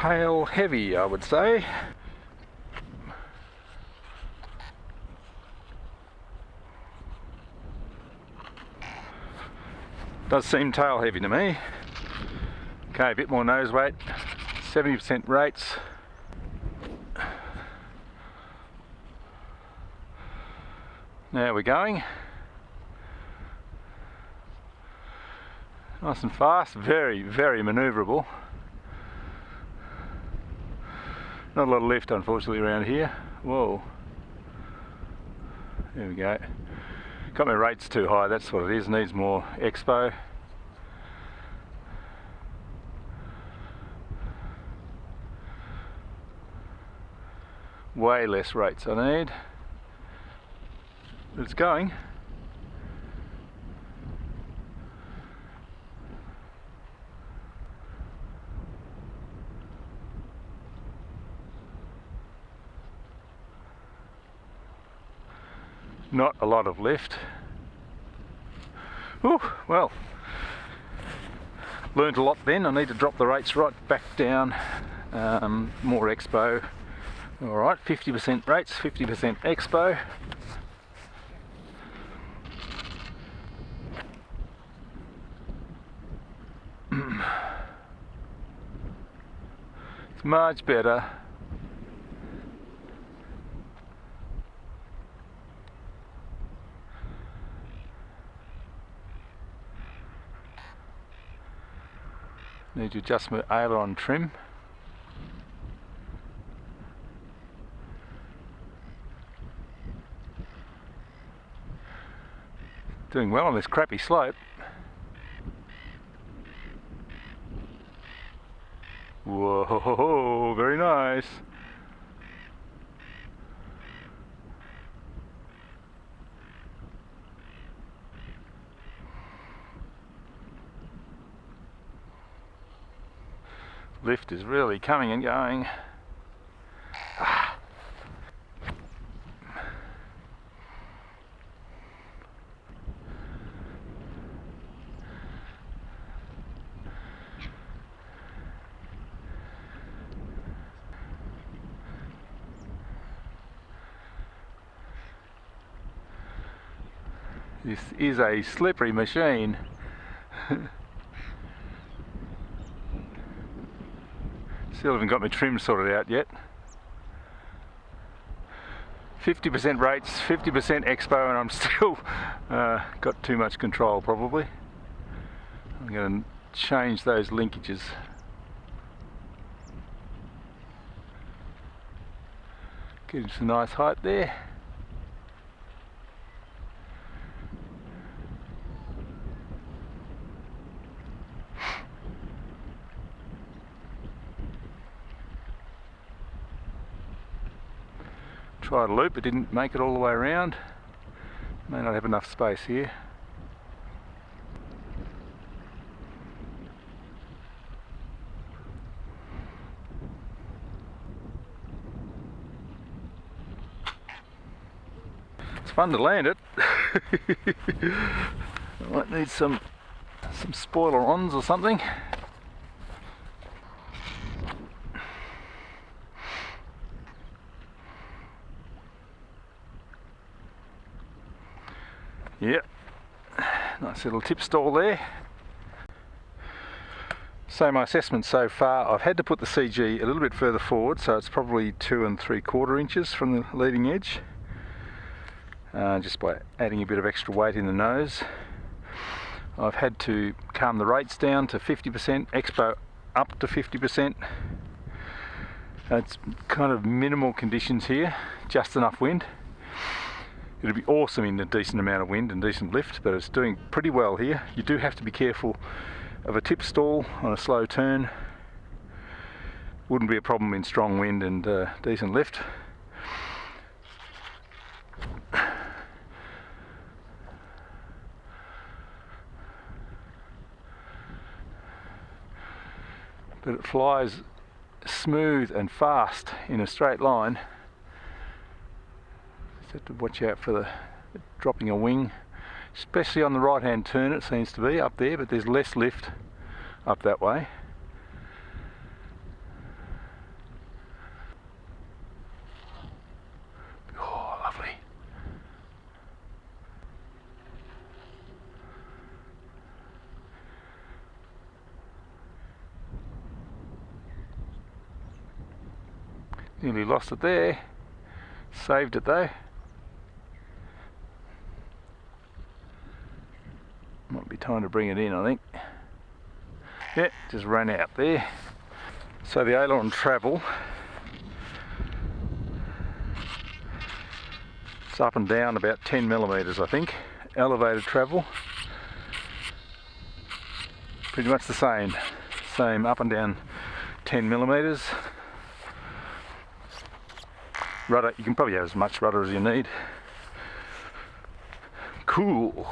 tail heavy, I would say. Does seem tail heavy to me. Okay, a bit more nose weight, 70% rates. Now we're going. Nice and fast, very, very manoeuvrable. Not a lot of lift, unfortunately, around here. Whoa. There we go. Got my rates too high, that's what it is. Needs more expo. Way less rates I need. But it's going. Not a lot of lift. Ooh, well, learned a lot then. I need to drop the rates right back down. More expo. Alright, 50% rates, 50% expo. It's much better. Need to adjust my aileron trim. Doing well on this crappy slope. Whoa, very nice. Lift is really coming and going. This is a slippery machine. Still haven't got my trim sorted out yet. 50% rates, 50% expo, and I'm still got too much control probably. I'm going to change those linkages. Getting some nice height there. Tried a loop, it didn't make it all the way around. May not have enough space here. It's fun to land it. I might need some spoiler-ons or something. Yep, nice little tip stall there. So my assessment so far, I've had to put the CG a little bit further forward, so it's probably 2 3/4 inches from the leading edge, just by adding a bit of extra weight in the nose. I've had to calm the rates down to 50%, expo up to 50%. It's kind of minimal conditions here, just enough wind. It'd be awesome in a decent amount of wind and decent lift, but it's doing pretty well here. You do have to be careful of a tip stall on a slow turn. Wouldn't be a problem in strong wind and decent lift. But it flies smooth and fast in a straight line. Have to watch out for the dropping a wing, especially on the right hand turn. It seems to be up there, but there's less lift up that way. Nearly lost it there. Saved it though. Might be time to bring it in, I think. Yeah, just ran out there. So the aileron travel, it's up and down about 10 millimeters, I think. Elevated travel, pretty much the same up and down 10 millimeters. Rudder, you can probably have as much rudder as you need. Cool.